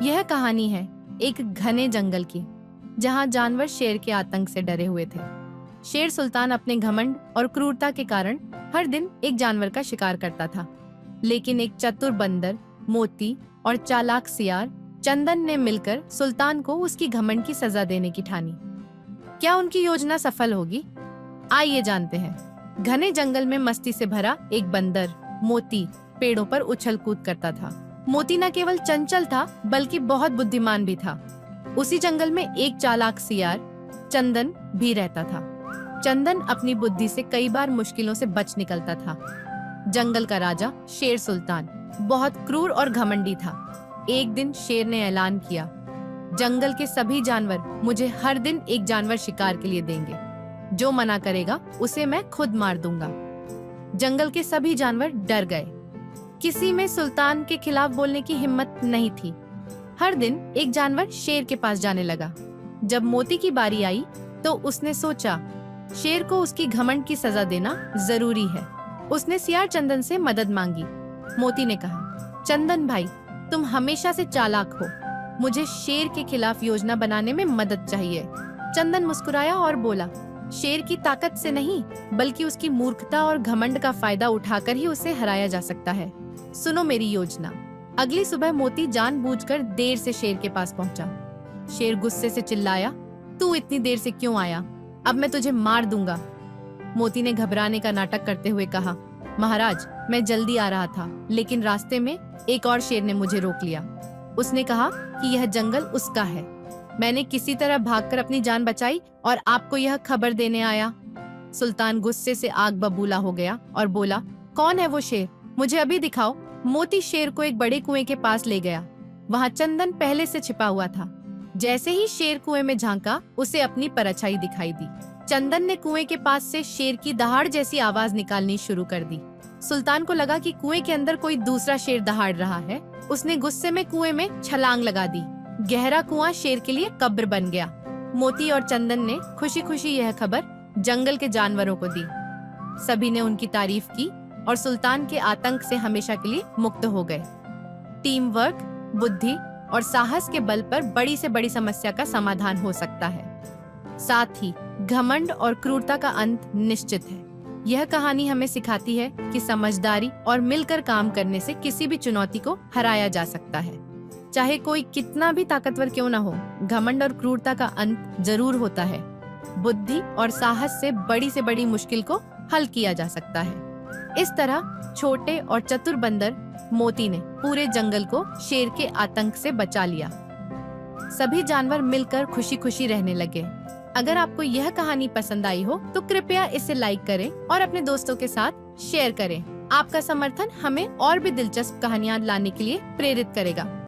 यह कहानी है एक घने जंगल की, जहां जानवर शेर के आतंक से डरे हुए थे। शेर सुल्तान अपने घमंड और क्रूरता के कारण हर दिन एक जानवर का शिकार करता था। लेकिन एक चतुर बंदर, मोती और चालाक सियार चंदन ने मिलकर सुल्तान को उसकी घमंड की सजा देने की ठानी। क्या उनकी योजना सफल होगी? आइए जानते हैं। घने जंगल में मस्ती से भरा एक बंदर, मोती, पेड़ों पर उछल कूद करता था। मोती न केवल चंचल था, बल्कि बहुत बुद्धिमान भी था। उसी जंगल में एक चालाक सियार, चंदन, भी रहता था। चंदन अपनी बुद्धि से कई बार मुश्किलों से बच निकलता था। जंगल का राजा शेर सुल्तान बहुत क्रूर और घमंडी था। एक दिन शेर ने ऐलान किया, जंगल के सभी जानवर मुझे हर दिन एक जानवर शिकार के लिए देंगे। जो मना करेगा उसे मैं खुद मार दूंगा। जंगल के सभी जानवर डर गए। किसी में सुल्तान के खिलाफ बोलने की हिम्मत नहीं थी। हर दिन एक जानवर शेर के पास जाने लगा। जब मोती की बारी आई तो उसने सोचा, शेर को उसकी घमंड की सजा देना जरूरी है। उसने सियार चंदन से मदद मांगी। मोती ने कहा, चंदन भाई, तुम हमेशा से चालाक हो, मुझे शेर के खिलाफ योजना बनाने में मदद चाहिए। चंदन मुस्कुराया और बोला, शेर की ताकत से नहीं, बल्कि उसकी मूर्खता और घमंड का फायदा उठाकर ही उसे हराया जा सकता है। सुनो मेरी योजना। अगली सुबह मोती जानबूझकर देर से शेर के पास पहुंचा। शेर गुस्से से चिल्लाया, तू इतनी देर से क्यों आया? अब मैं तुझे मार दूंगा। मोती ने घबराने का नाटक करते हुए कहा, महाराज, मैं जल्दी आ रहा था, लेकिन रास्ते में एक और शेर ने मुझे रोक लिया। उसने कहा कि यह जंगल उसका है। मैंने किसी तरह भागकर अपनी जान बचाई और आपको यह खबर देने आया। सुल्तान गुस्से से आग बबूला हो गया और बोला, कौन है वो शेर? मुझे अभी दिखाओ। मोती शेर को एक बड़े कुएं के पास ले गया। वहाँ चंदन पहले से छिपा हुआ था। जैसे ही शेर कुएं में झांका, उसे अपनी परछाई दिखाई दी। चंदन ने कुएं के पास से शेर की दहाड़ जैसी आवाज निकालनी शुरू कर दी। सुल्तान को लगा कि कुएं के अंदर कोई दूसरा शेर दहाड़ रहा है। उसने गुस्से में कुएं में छलांग लगा दी। गहरा कुआं शेर के लिए कब्र बन गया। मोती और चंदन ने खुशी खुशी यह खबर जंगल के जानवरों को दी। सभी ने उनकी तारीफ की और सुल्तान के आतंक से हमेशा के लिए मुक्त हो गए। टीम वर्क, बुद्धि और साहस के बल पर बड़ी से बड़ी समस्या का समाधान हो सकता है। साथ ही घमंड और क्रूरता का अंत निश्चित है। यह कहानी हमें सिखाती है कि समझदारी और मिलकर काम करने से किसी भी चुनौती को हराया जा सकता है। चाहे कोई कितना भी ताकतवर क्यों न हो, घमंड और क्रूरता का अंत जरूर होता है। बुद्धि और साहस से बड़ी मुश्किल को हल किया जा सकता है। इस तरह छोटे और चतुर बंदर मोती ने पूरे जंगल को शेर के आतंक से बचा लिया। सभी जानवर मिलकर खुशी खुशी रहने लगे। अगर आपको यह कहानी पसंद आई हो तो कृपया इसे लाइक करें और अपने दोस्तों के साथ शेयर करें। आपका समर्थन हमें और भी दिलचस्प कहानियाँ लाने के लिए प्रेरित करेगा।